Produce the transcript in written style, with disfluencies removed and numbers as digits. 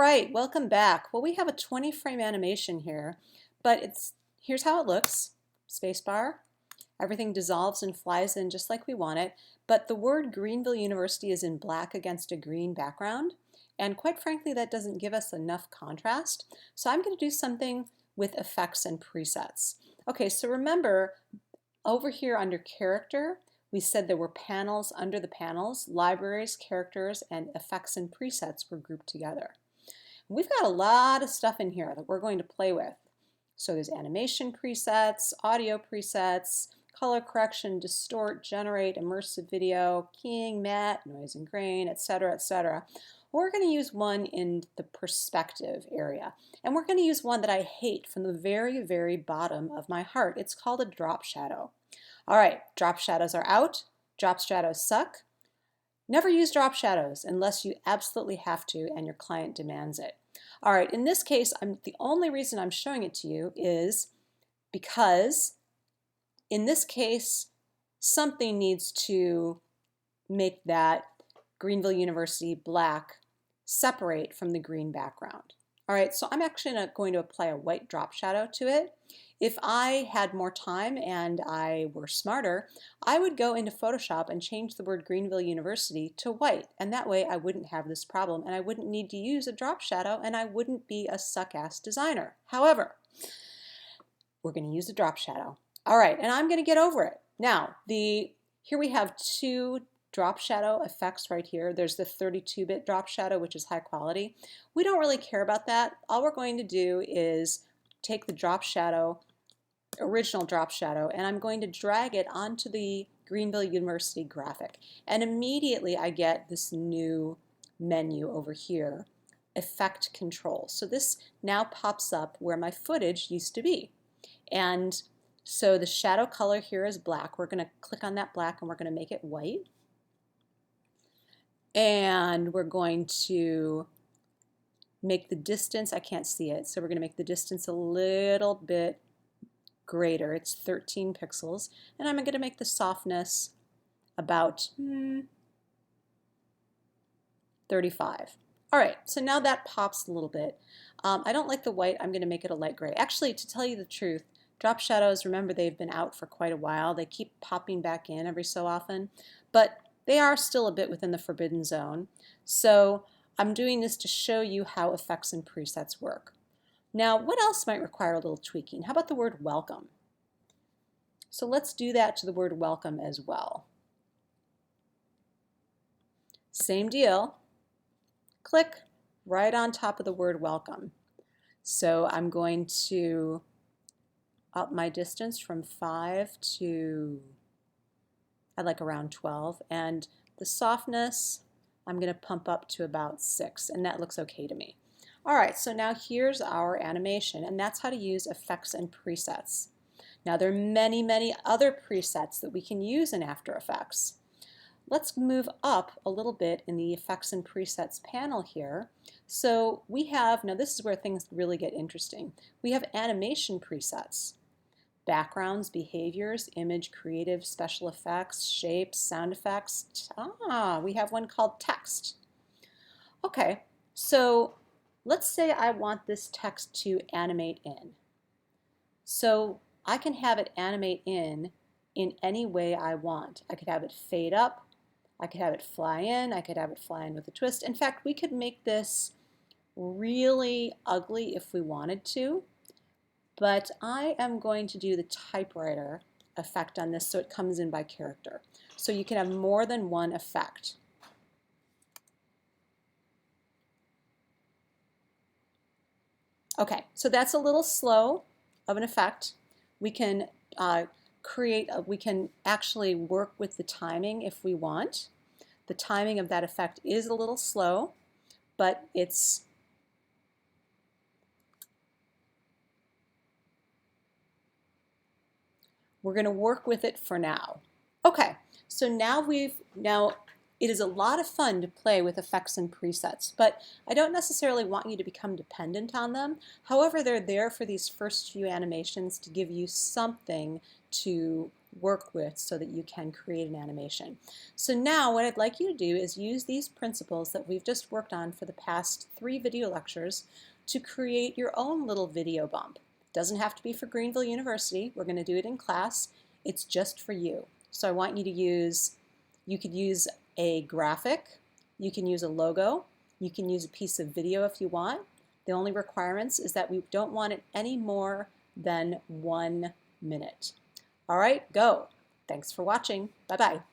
right, welcome back. Well, we have a 20 frame animation here, but here's how it looks. Spacebar. Everything dissolves and flies in just like we want it, but the word Greenville University is in black against a green background, and quite frankly, that doesn't give us enough contrast. So I'm going to do something with effects and presets. Okay, so remember, over here under character, we said there were panels under the panels. Libraries, characters, and effects and presets were grouped together. We've got a lot of stuff in here that we're going to play with. So there's animation presets, audio presets, color correction, distort, generate, immersive video, keying, matte, noise and grain, etc., etc. We're going to use one in the perspective area. And we're going to use one that I hate from the very, very bottom of my heart. It's called a drop shadow. All right, drop shadows are out. Drop shadows suck. Never use drop shadows unless you absolutely have to and your client demands it. All right, in this case, the only reason I'm showing it to you is because in this case, something needs to make that Greenville University black separate from the green background. All right, so I'm actually going to apply a white drop shadow to it. If I had more time and I were smarter, I would go into Photoshop and change the word Greenville University to white, and that way I wouldn't have this problem and I wouldn't need to use a drop shadow and I wouldn't be a suck-ass designer. However, we're going to use a drop shadow. All right, and I'm going to get over it. Now, here we have two drop shadow effects right here. There's the 32-bit drop shadow, which is high quality. We don't really care about that. All we're going to do is take the drop shadow, original drop shadow, and I'm going to drag it onto the Greenville University graphic. And immediately I get this new menu over here, Effect Control. So this now pops up where my footage used to be. And so the shadow color here is black. We're going to click on that black and we're going to make it white. And we're going to make the distance, I can't see it, so we're going to make the distance a little bit greater. It's 13 pixels. And I'm going to make the softness about 35. All right, so now that pops a little bit. I don't like the white. I'm going to make it a light gray. Actually, to tell you the truth, drop shadows, remember, they've been out for quite a while. They keep popping back in every so often, but they are still a bit within the forbidden zone. So I'm doing this to show you how effects and presets work. Now, what else might require a little tweaking? How about the word welcome? So let's do that to the word welcome as well. Same deal. Click right on top of the word welcome. So I'm going to up my distance from 5 to, I like around 12, and the softness I'm going to pump up to about 6, and that looks okay to me. All right, so now here's our animation, and that's how to use effects and presets. Now there are many, many other presets that we can use in After Effects. Let's move up a little bit in the Effects and Presets panel here. So we have, now this is where things really get interesting. We have animation presets. Backgrounds, behaviors, image, creative, special effects, shapes, sound effects. We have one called text. Okay, so let's say I want this text to animate in. So I can have it animate in any way I want. I could have it fade up, I could have it fly in, I could have it fly in with a twist. In fact, we could make this really ugly if we wanted to. But I am going to do the typewriter effect on this so it comes in by character. So you can have more than one effect. Okay, so that's a little slow of an effect. We can we can actually work with the timing if we want. The timing of that effect is a little slow, but we're going to work with it for now. Okay, so now it is a lot of fun to play with effects and presets, but I don't necessarily want you to become dependent on them. However, they're there for these first few animations to give you something to work with so that you can create an animation. So now what I'd like you to do is use these principles that we've just worked on for the past 3 video lectures to create your own little video bump. It doesn't have to be for Greenville University. We're going to do it in class. It's just for you. So I want you to you could use a graphic, you can use a logo, you can use a piece of video if you want. The only requirements is that we don't want it any more than 1 minute. All right, go. Thanks for watching. Bye-bye.